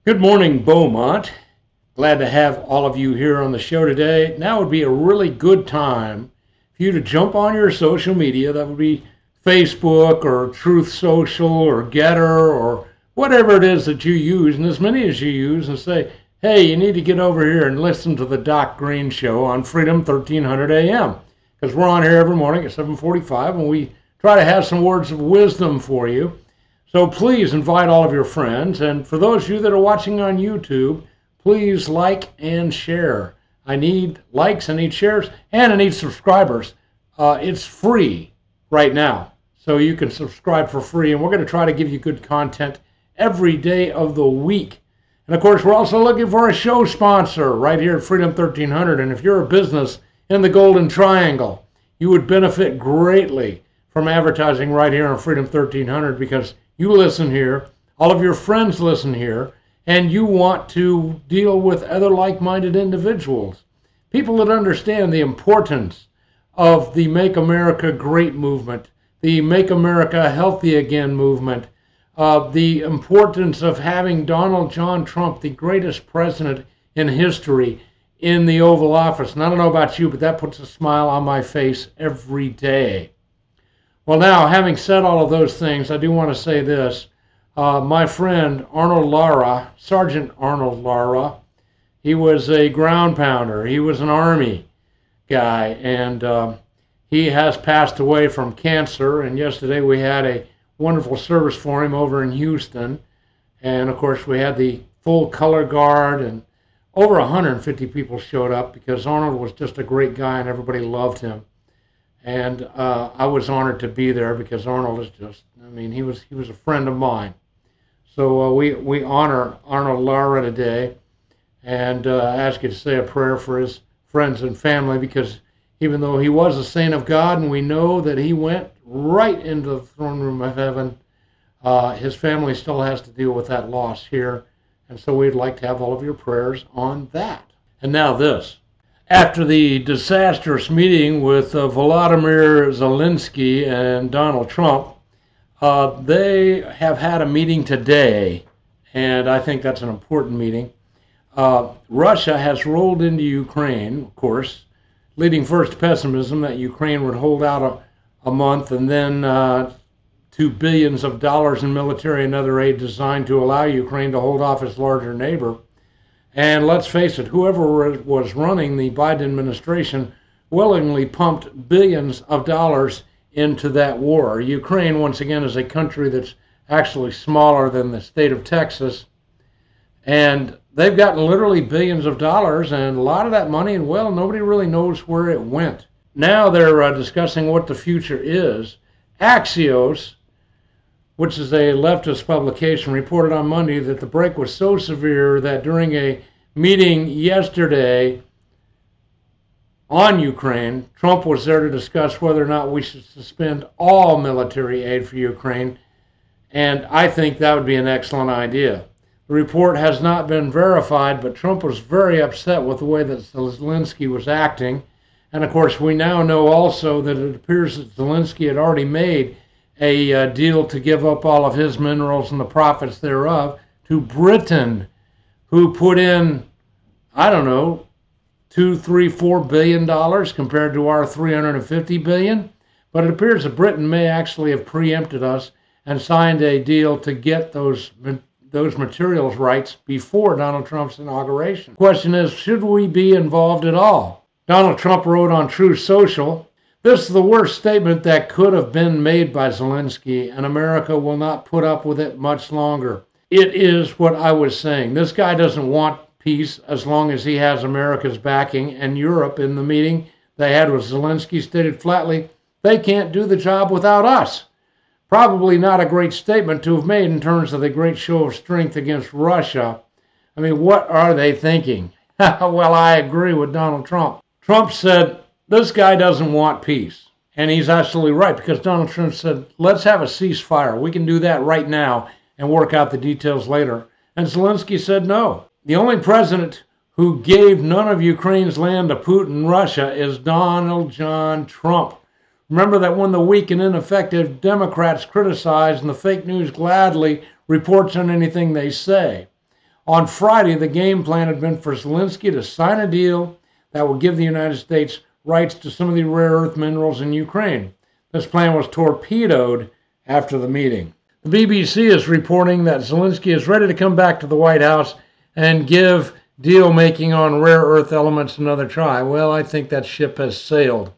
Good morning, Beaumont. Glad to have all of you here on the show today. Now would be a really good time for you to jump on your social media. That would be Facebook or Truth Social or Getter or whatever it is that you use, and as many as you use, and say, hey, you need to get over here and listen to the Doc Greene Show on Freedom 1300 AM. Because we're on here every morning at 7:45, and we try to have some words of wisdom for you. So please invite all of your friends. And for those of you that are watching on YouTube, please like and share. I need likes, I need shares, and I need subscribers. It's free right now, so you can subscribe for free. And we're going to try to give you good content every day of the week. And of course, we're also looking for a show sponsor right here at Freedom 1300. And if you're a business in the Golden Triangle, you would benefit greatly from advertising right here on Freedom 1300 because you listen here, all of your friends listen here, and you want to deal with other like-minded individuals. People that understand the importance of the Make America Great movement, the Make America Healthy Again movement, the importance of having Donald John Trump, the greatest president in history, in the Oval Office. And I don't know about you, but that puts a smile on my face every day. Well, now, having said all of those things, I do want to say this. My friend Arnold Lara, Sergeant Arnold Lara, he was a ground pounder. He was an Army guy, and he has passed away from cancer. And yesterday we had a wonderful service for him over in Houston. And, of course, we had the full color guard, and over 150 people showed up because Arnold was just a great guy and everybody loved him. And I was honored to be there because Arnold is just, he was a friend of mine. So we honor Arnold Lara today and ask you to say a prayer for his friends and family, because even though he was a saint of God and we know that he went right into the throne room of heaven, his family still has to deal with that loss here. And so we'd like to have all of your prayers on that. And now this. After the disastrous meeting with Volodymyr Zelensky and Donald Trump, they have had a meeting today, and I think that's an important meeting. Russia has rolled into Ukraine, of course, leading first to pessimism that Ukraine would hold out a month and then to billions of dollars in military and other aid designed to allow Ukraine to hold off its larger neighbor. And let's face it, whoever was running the Biden administration willingly pumped billions of dollars into that war. Ukraine, once again, is a country that's actually smaller than the state of Texas. And they've gotten literally billions of dollars, and a lot of that money, well, nobody really knows where it went. Now they're discussing what the future is. Axios, which is a leftist publication, reported on Monday that the break was so severe that during a meeting yesterday on Ukraine, Trump was there to discuss whether or not we should suspend all military aid for Ukraine, and I think that would be an excellent idea. The report has not been verified, but Trump was very upset with the way that Zelensky was acting, and of course we now know also that it appears that Zelensky had already made a deal to give up all of his minerals and the profits thereof to Britain, who put in, I don't know, $2, $3, $4 billion compared to our $350 billion. But it appears that Britain may actually have preempted us and signed a deal to get those materials rights before Donald Trump's inauguration. The question is, should we be involved at all? Donald Trump wrote on Truth Social, "This is the worst statement that could have been made by Zelensky, and America will not put up with it much longer. It is what I was saying. This guy doesn't want peace as long as he has America's backing." And Europe, in the meeting they had with Zelensky, stated flatly, they can't do the job without us. Probably not a great statement to have made in terms of the great show of strength against Russia. What are they thinking? Well, I agree with Donald Trump. Trump said, this guy doesn't want peace. And he's absolutely right, because Donald Trump said, let's have a ceasefire. We can do that right now and work out the details later. And Zelensky said no. The only president who gave none of Ukraine's land to Putin, Russia, is Donald John Trump. Remember that when the weak and ineffective Democrats criticize and the fake news gladly reports on anything they say. On Friday, the game plan had been for Zelensky to sign a deal that would give the United States rights to some of the rare earth minerals in Ukraine. This plan was torpedoed after the meeting. The BBC is reporting that Zelensky is ready to come back to the White House and give deal making on rare earth elements another try. Well, I think that ship has sailed.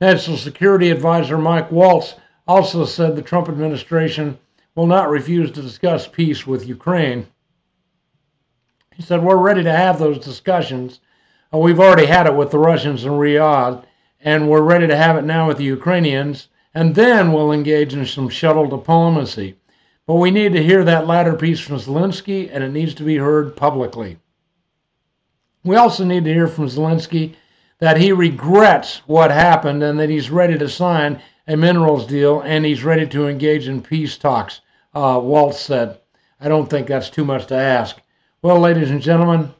National Security Advisor Mike Waltz also said the Trump administration will not refuse to discuss peace with Ukraine. He said, we're ready to have those discussions. We've already had it with the Russians in Riyadh, and we're ready to have it now with the Ukrainians, and then we'll engage in some shuttle diplomacy. But we need to hear that latter piece from Zelensky, and it needs to be heard publicly. We also need to hear from Zelensky that he regrets what happened and that he's ready to sign a minerals deal and he's ready to engage in peace talks, Waltz said. I don't think that's too much to ask. Well, ladies and gentlemen,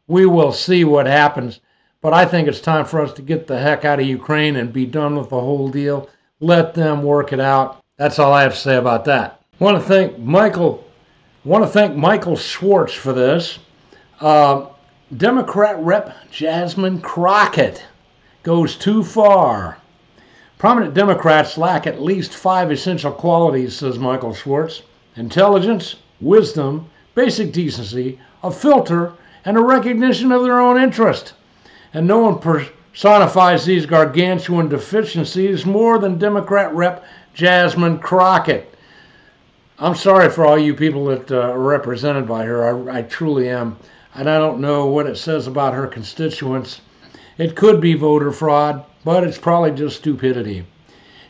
we will see what happens, but I think it's time for us to get the heck out of Ukraine and be done with the whole deal. Let them work it out. That's all I have to say about that. I want to thank Michael Schwartz for this. Democrat Rep. Jasmine Crockett goes too far. Prominent Democrats lack at least 5 essential qualities, says Michael Schwartz: intelligence, wisdom, basic decency, a filter, and a recognition of their own interest. And no one personifies these gargantuan deficiencies more than Democrat Rep. Jasmine Crockett. I'm sorry for all you people that are represented by her. I truly am. And I don't know what it says about her constituents. It could be voter fraud, but it's probably just stupidity.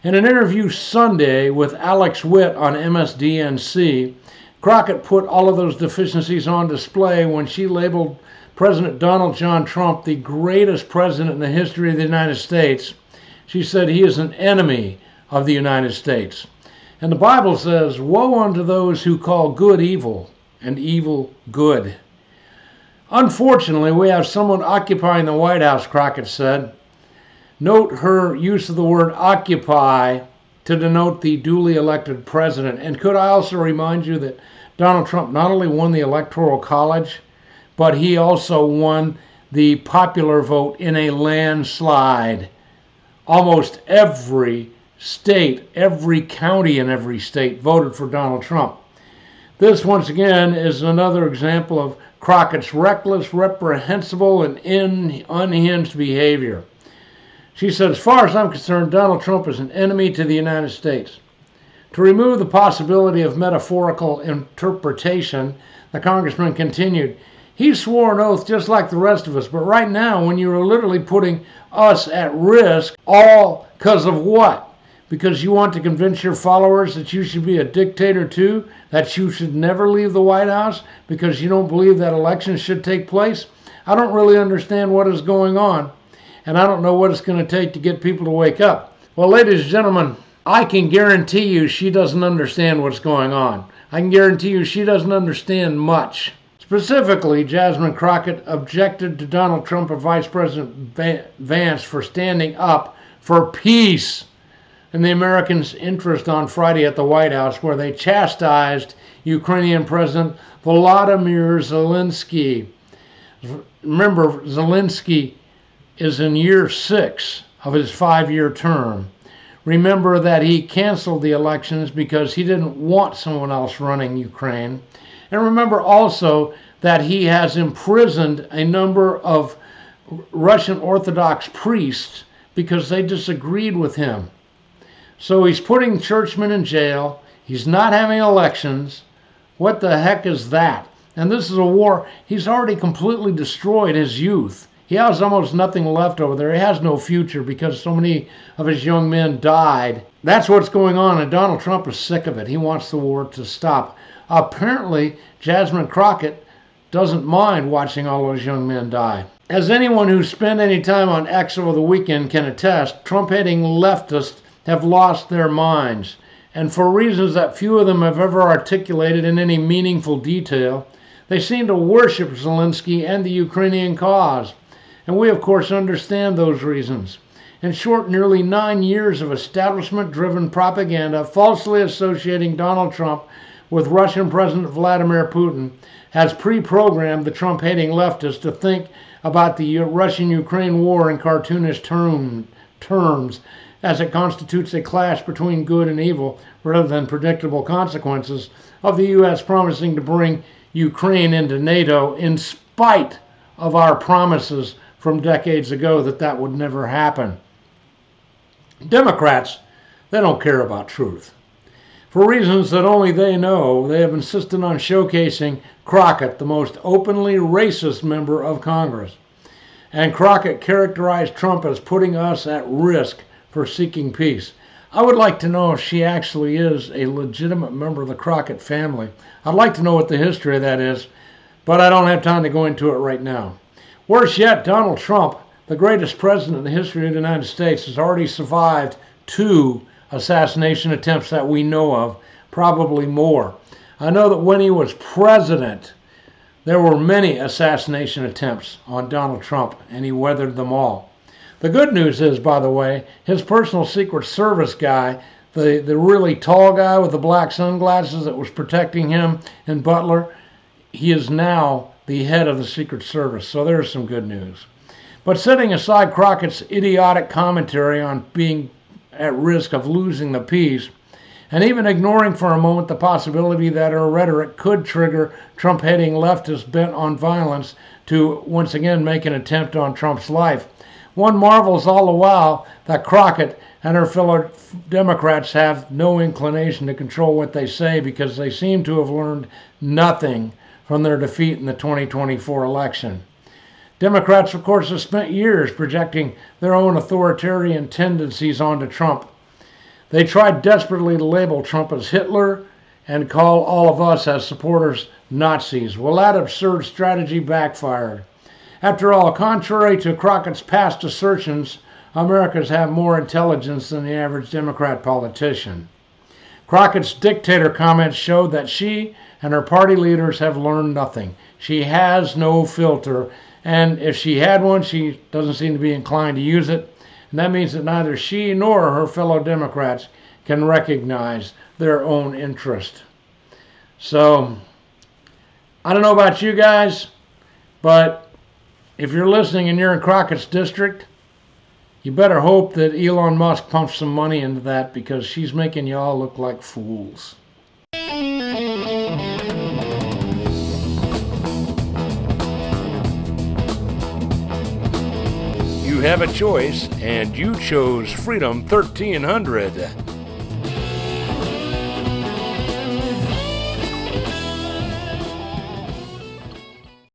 In an interview Sunday with Alex Witt on MSDNC, Crockett put all of those deficiencies on display when she labeled President Donald John Trump the greatest president in the history of the United States. She said he is an enemy of the United States. And the Bible says, woe unto those who call good evil and evil good. Unfortunately, we have someone occupying the White House, Crockett said. Note her use of the word occupy to denote the duly elected president. And could I also remind you that Donald Trump not only won the Electoral College, but he also won the popular vote in a landslide. Almost every state, every county in every state voted for Donald Trump. This, once again, is another example of Crockett's reckless, reprehensible, and unhinged behavior. She said, as far as I'm concerned, Donald Trump is an enemy to the United States. To remove the possibility of metaphorical interpretation, the congressman continued, he swore an oath just like the rest of us, but right now, when you are literally putting us at risk, all because of what? Because you want to convince your followers that you should be a dictator too, that you should never leave the White House, because you don't believe that elections should take place? I don't really understand what is going on, and I don't know what it's going to take to get people to wake up. Well, ladies and gentlemen, I can guarantee you she doesn't understand what's going on. I can guarantee you she doesn't understand much. Specifically, Jasmine Crockett objected to Donald Trump and Vice President Vance for standing up for peace in the Americans' interest on Friday at the White House, where they chastised Ukrainian President Volodymyr Zelensky. Remember, Zelensky is in year 6 of his 5-year term. Remember that he canceled the elections because he didn't want someone else running Ukraine. And remember also that he has imprisoned a number of Russian Orthodox priests because they disagreed with him. So he's putting churchmen in jail. He's not having elections. What the heck is that? And this is a war. He's already completely destroyed his youth. He has almost nothing left over there. He has no future because so many of his young men died. That's what's going on, and Donald Trump is sick of it. He wants the war to stop. Apparently, Jasmine Crockett doesn't mind watching all those young men die. As anyone who spent any time on X over the weekend can attest, Trump-hating leftists have lost their minds, and for reasons that few of them have ever articulated in any meaningful detail, they seem to worship Zelensky and the Ukrainian cause. And we, of course, understand those reasons. In short, nearly 9 years of establishment-driven propaganda falsely associating Donald Trump with Russian President Vladimir Putin has pre-programmed the Trump-hating leftists to think about the Russian-Ukraine war in cartoonish terms, as it constitutes a clash between good and evil rather than predictable consequences of the U.S. promising to bring Ukraine into NATO in spite of our promises from decades ago that would never happen. Democrats, they don't care about truth. For reasons that only they know, they have insisted on showcasing Crockett, the most openly racist member of Congress. And Crockett characterized Trump as putting us at risk for seeking peace. I would like to know if she actually is a legitimate member of the Crockett family. I'd like to know what the history of that is, but I don't have time to go into it right now. Worse yet, Donald Trump, the greatest president in the history of the United States, has already survived 2 assassination attempts that we know of, probably more. I know that when he was president, there were many assassination attempts on Donald Trump, and he weathered them all. The good news is, by the way, his personal Secret Service guy, the really tall guy with the black sunglasses that was protecting him in Butler, he is now the head of the Secret Service, so there's some good news. But setting aside Crockett's idiotic commentary on being at risk of losing the peace, and even ignoring for a moment the possibility that her rhetoric could trigger Trump-hating leftists bent on violence to once again make an attempt on Trump's life, one marvels all the while that Crockett and her fellow Democrats have no inclination to control what they say, because they seem to have learned nothing from their defeat in the 2024 election. Democrats, of course, have spent years projecting their own authoritarian tendencies onto Trump. They tried desperately to label Trump as Hitler and call all of us as supporters Nazis. Well, that absurd strategy backfired. After all, contrary to Crockett's past assertions, Americans have more intelligence than the average Democrat politician. Crockett's dictator comments showed that she and her party leaders have learned nothing. She has no filter, and if she had one, she doesn't seem to be inclined to use it. And that means that neither she nor her fellow Democrats can recognize their own interest. So, I don't know about you guys, but if you're listening and you're in Crockett's district, you better hope that Elon Musk pumps some money into that, because she's making y'all look like fools. You have a choice, and you chose Freedom 1300.